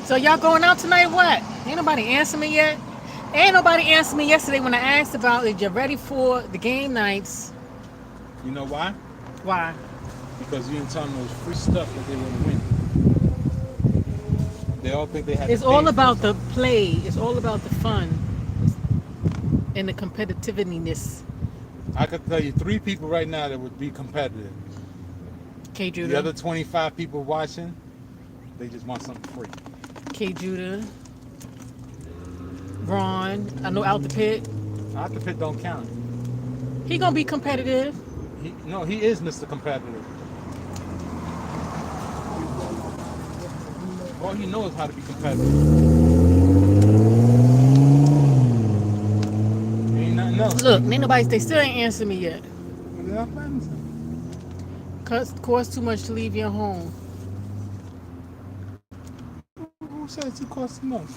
So y'all going out tonight? What? Ain't nobody answer me yet. Ain't nobody answer me yesterday when I asked about if you're ready for the game nights. You know why? Why? Because you didn't tell them it was free stuff that they were going to win. They all think they have. It's all about the play. It's all about the fun and the competitiveness. I could tell you 3 people right now that would be competitive. K. Judah. The other 25 people watching, they just want something free. K. Judah. Ron. I know Out the Pit. Out the Pit don't count. He gonna be competitive. He is Mr. Competitive. All he knows how to be competitive. Ain't nothing else. Look, they still ain't answer me yet. Costs too much to leave your home. Who says it costs too much?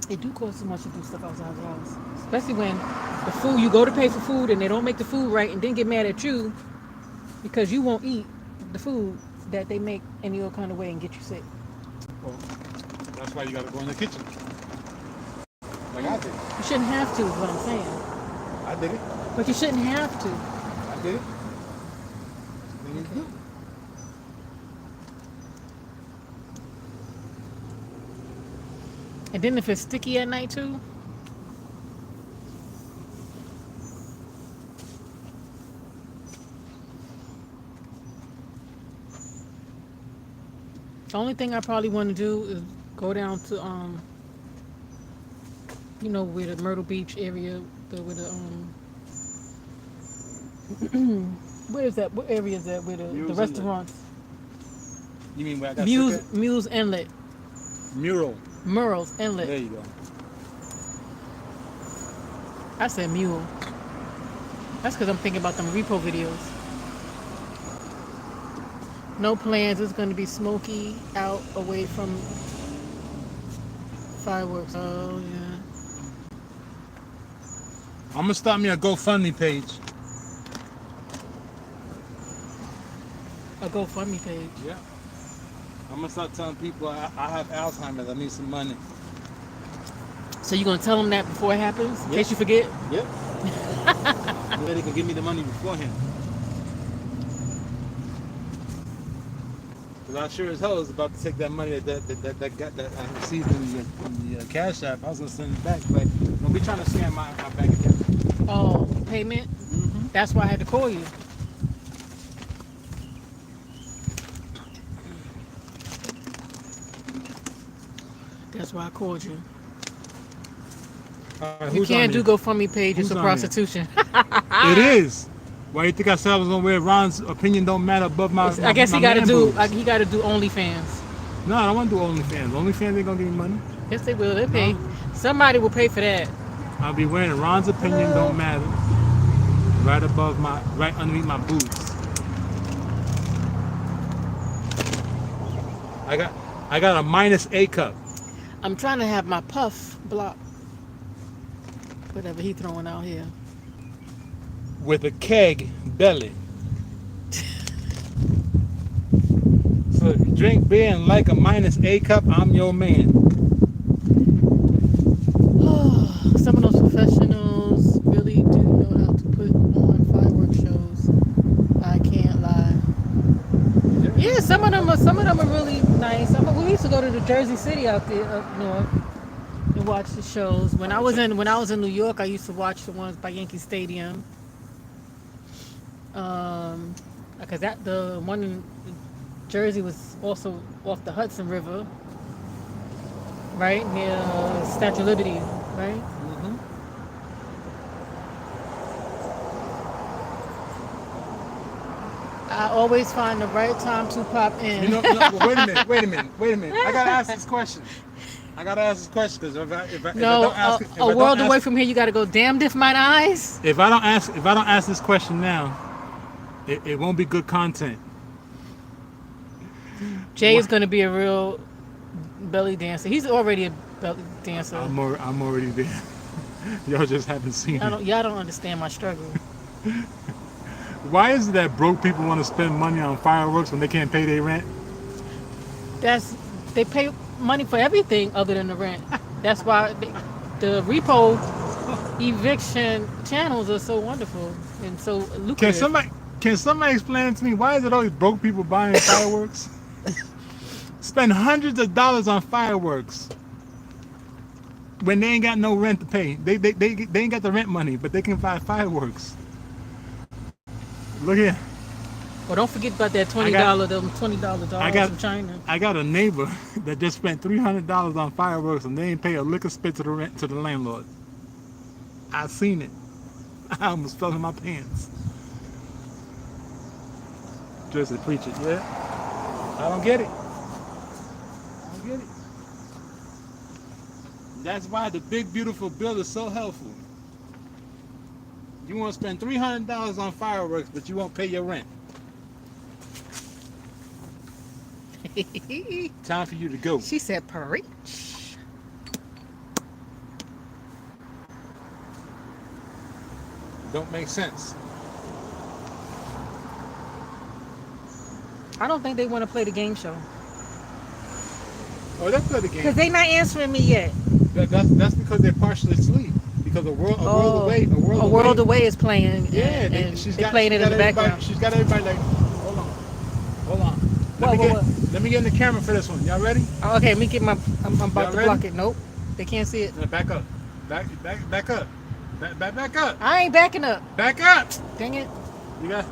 It do cost too much to do stuff outside the house. Especially when the food, you go to pay for food and they don't make the food right and then get mad at you because you won't eat the food that they make any other kind of way and get you sick. Well, that's why you gotta go in the kitchen. Like I did. You shouldn't have to, is what I'm saying. I did it. But you shouldn't have to. I did it. Okay. And then if it's sticky at night too. The only thing I probably want to do is go down to where the Myrtle Beach area, where is that? What area is that? Where the restaurants? You mean where I got Muse Inlet. Murrells Inlet. There you go. I said mule. That's because I'm thinking about them repo videos. No plans. It's going to be smoky out away from fireworks. Oh, yeah. I'm going to start me a GoFundMe page. A GoFundMe page? Yeah. I'm going to start telling people I have Alzheimer's. I need some money. So you're going to tell them that before it happens? In case you forget? Yep. They can give me the money beforehand. Because I sure as hell was about to take that money that I received in the Cash App. I was going to send it back, but don't be trying to scam my bank account. Oh, payment? Mm-hmm. That's why I had to call you. That's why I called you. You can't do GoFundMe pages for prostitution. It is. Why you think I said I was gonna wear Ron's opinion don't matter above my? I guess he got to do. He got to do OnlyFans. No, I don't want to do OnlyFans. OnlyFans ain't gonna give me money. Yes, they will. They pay. Somebody will pay for that. I'll be wearing Ron's opinion don't matter right underneath my boots. I got a minus A cup. I'm trying to have my puff block. Whatever he throwing out here. With a keg belly. So if you drink beer and like a minus A cup, I'm your man. Some of those professionals really do know how to put on fireworks shows. I can't lie. Yeah, some of them are really nice. We used to go to the Jersey City out there up north and watch the shows. When I was in New York, I used to watch the ones by Yankee Stadium. Because that the one in Jersey was also off the Hudson River, right near Statue of Liberty, right? Hmm. I always find the right time to pop in. Well, wait a minute. I gotta ask this question. Because if I No, don't ask it, if a I don't world away ask from here, you got to go. Damned if mine eyes. if I don't ask this question now, it won't be good content. Jay is going to be a real belly dancer. He's already a belly dancer. I'm already there. Y'all just haven't seen it. Y'all don't understand my struggle. Why is it that broke people want to spend money on fireworks when they can't pay their rent? They pay money for everything other than the rent. That's why the repo eviction channels are so wonderful and so lucrative. Can somebody explain to me why is it always broke people buying fireworks? Spend hundreds of dollars on fireworks when they ain't got no rent to pay. They ain't got the rent money, but they can buy fireworks. Look here. Well, don't forget about that $20 dollars from China. I got a neighbor that just spent $300 on fireworks and they ain't pay a lick of spit to the landlord. I seen it. I almost fell in my pants. Just to preach it, yeah. I don't get it. That's why the big beautiful bill is so helpful. You want to spend $300 on fireworks, but you won't pay your rent. Time for you to go. She said, "Preach." Don't make sense. I don't think they want to play the game show. Oh, let's play the game. Because they not answering me yet. That's because they're partially asleep. Because a world away is playing. Yeah, and they're playing it in the background. She's got everybody like, hold on. Let me get in the camera for this one. Y'all ready? Oh, okay, let me get I'm about to block it. Nope, they can't see it. No, back up. Back up. Back up. I ain't backing up. Back up. Dang it. You got.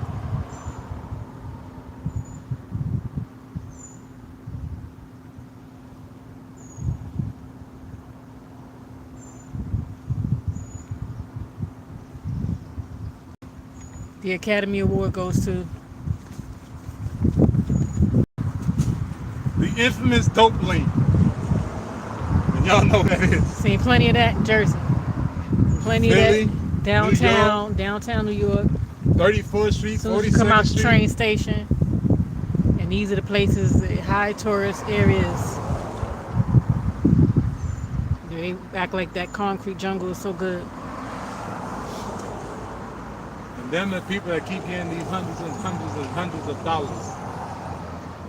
The Academy Award goes to the infamous Dope Link. And y'all know what that is. Seen plenty of that in Jersey. Plenty Philly, of that downtown New York. 34th Street, As soon as you come 42nd out the Street. train station, and these are the places, the high tourist areas. They act like that concrete jungle is so good. And them the people that keep getting these hundreds of dollars.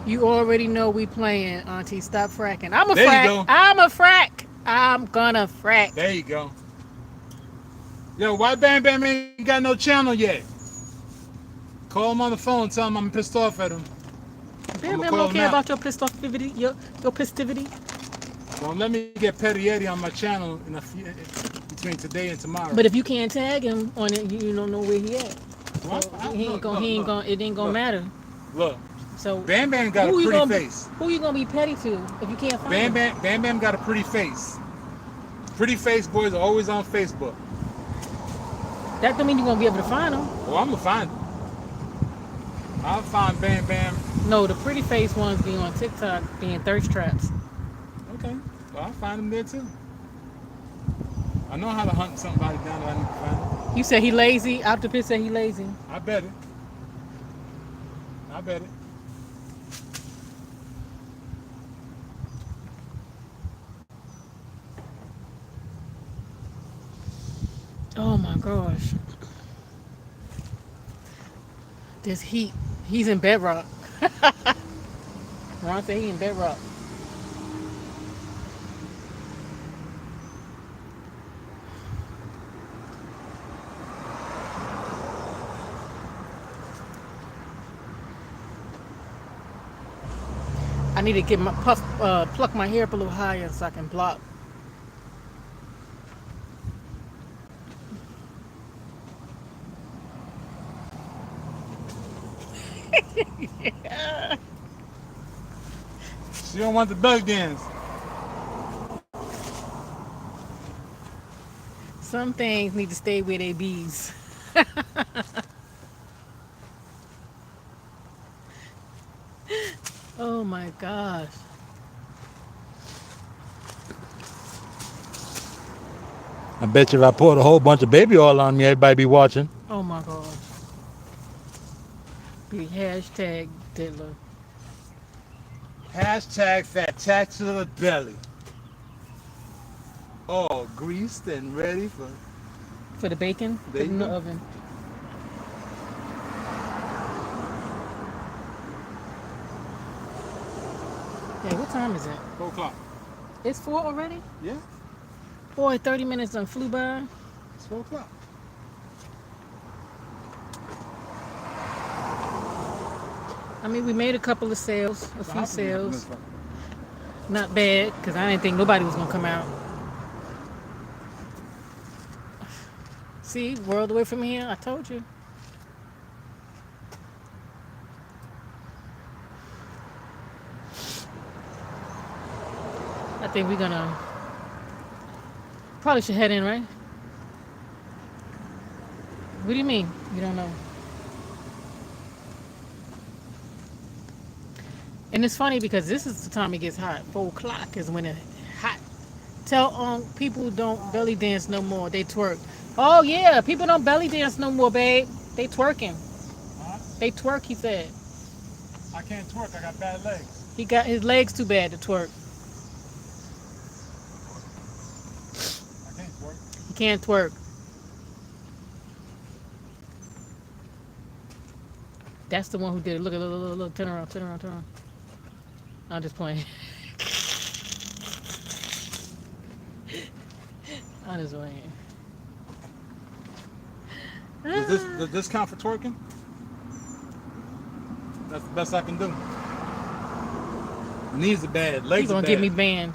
You already know we playing, Auntie. Stop fracking. I'm a There you frack. go. I'm a frack. I'm gonna frack. There you go. Yo, why Bam Bam ain't got no channel yet? Call him on the phone, tell him I'm pissed off at him. Bam I'ma Bam call don't him care out. about your pissed offivity, your pistivity. Don't let me get Petty Eddie on my channel between today and tomorrow. But if you can't tag him on it, you don't know where he at. Well, So it ain't gonna matter. Look, So Bam Bam got a who you pretty gonna- face. Who you gonna be petty to if you can't find him? Bam Bam got a pretty face. Pretty face boys are always on Facebook. That don't mean you're gonna be able to find him. Well, I'm gonna find him. I'll find Bam Bam. No, the pretty face ones be on TikTok being thirst traps. Okay, well I'll find him there too. I know how to hunt somebody down that I need to find him. You said he lazy. Octopus said he lazy. I bet it. Oh my gosh. This heat. He's in bedrock. Ron said he in bedrock. I need to get my pluck my hair up a little higher so I can block. She don't want the belly dance. Some things need to stay where they bees. Oh my gosh. I bet you if I poured a whole bunch of baby oil on me, everybody be watching. Oh my gosh. Be hashtag diddler. Hashtag Fantacular Belly. All greased and ready for. For the bacon, There put it you in the go. oven. Hey, what time is it? 4 o'clock. It's 4 already? Yeah, Boy, 30 minutes done flew by. it's 4 o'clock. I mean, we made a couple of sales, a So few how can you sales. Not bad, because I didn't think nobody was going to come out. See, world away from here, I told you. I think we're going to, probably should head in, right? What do you mean? You don't know? And it's funny because this is the time it gets hot. 4 o'clock is when it's hot. Tell people don't belly dance no more. They twerk. Oh yeah, people don't belly dance no more, babe. They twerking. Huh? They twerk. He said I can't twerk. I got bad legs. he got his legs too bad to twerk. I can't twerk. He can't twerk. That's the one who did it. Look at look, turn around, turn around, turn around. I'm just playing. I'm just playing. Does this count for twerking? That's the best I can do. Knees are bad. He Legs are gonna bad. get me banned.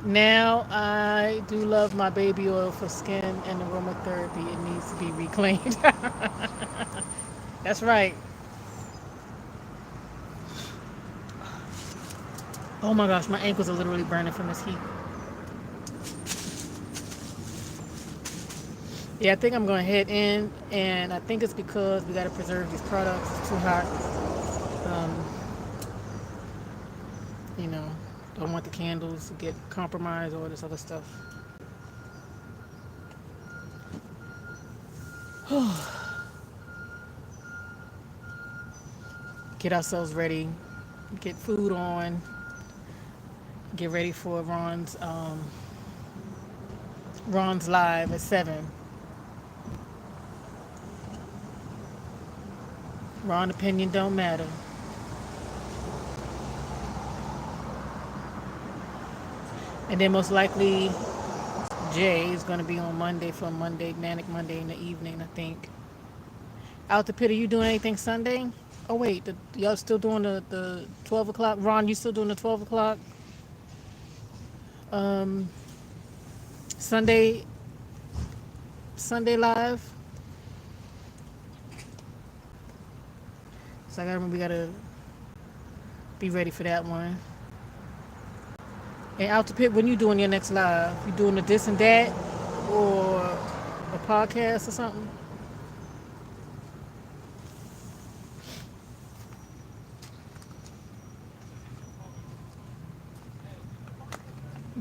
Now I do love my baby oil for skin and aromatherapy. It needs to be reclaimed. That's right. Oh my gosh, my ankles are literally burning from this heat. Yeah, I think I'm going to head in, and I think it's because we got to preserve these products. It's too hot. Um, you know, don't want the candles to get compromised or all this other stuff. Get ourselves ready, get food on, get ready for Ron's live at 7. Ron opinion don't matter. And then most likely Jay is going to be on Monday for Monday, Manic Monday in the evening, I think. Out the pit, are you doing anything Sunday? Oh, wait, y'all still doing the 12 o'clock? Ron, you still doing the 12 o'clock? Um, Sunday, Sunday live? So I gotta remember we gotta be ready for that one. And out the pit, when you doing your next live? You doing the this and that? Or a podcast or something?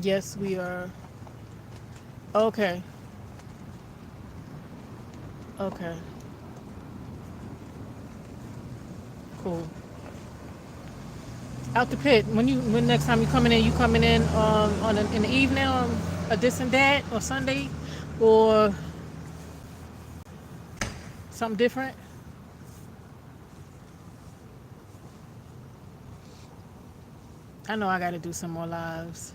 Yes, we are. Okay. Okay. Cool. Out the pit. When next time you coming in in the evening on a this and that or Sunday or something different? I know I got to do some more lives.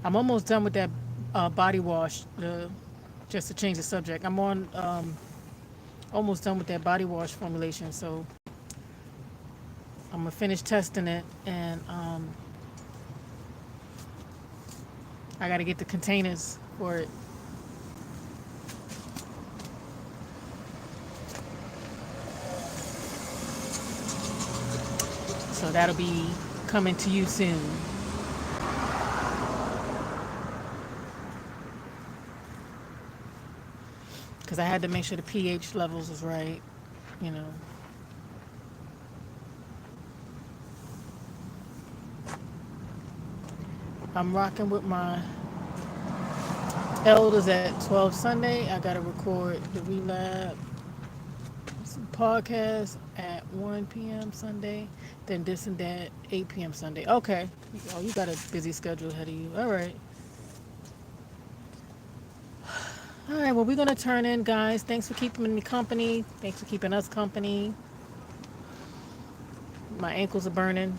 I'm almost done with that body wash. Just to change the subject, I'm on almost done with that body wash formulation. So I'm gonna finish testing it, and I gotta get the containers for it. So that'll be coming to you soon. Because I had to make sure the pH levels was right, you know. I'm rocking with my elders at 12 Sunday. I got to record the Relab podcast at 1 p.m. Sunday. Then this and that, 8 p.m. Sunday. Okay. Oh, you got a busy schedule ahead of you. All right. All right. Well, we're going to turn in, guys. Thanks for keeping me company. Thanks for keeping us company. My ankles are burning.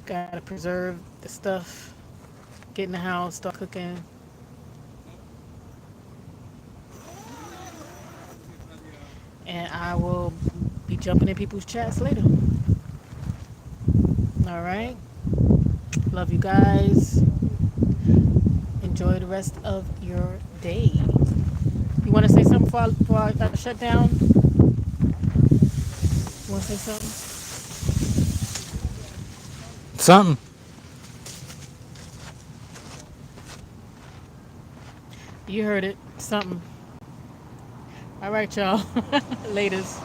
Got to preserve the stuff. Get in the house, start cooking. And I will be jumping in people's chats later. All right. Love you guys. Enjoy the rest of your day. You want to say something before I shut down? You want to say something? Something. You heard it. Something. All right, y'all. Laters.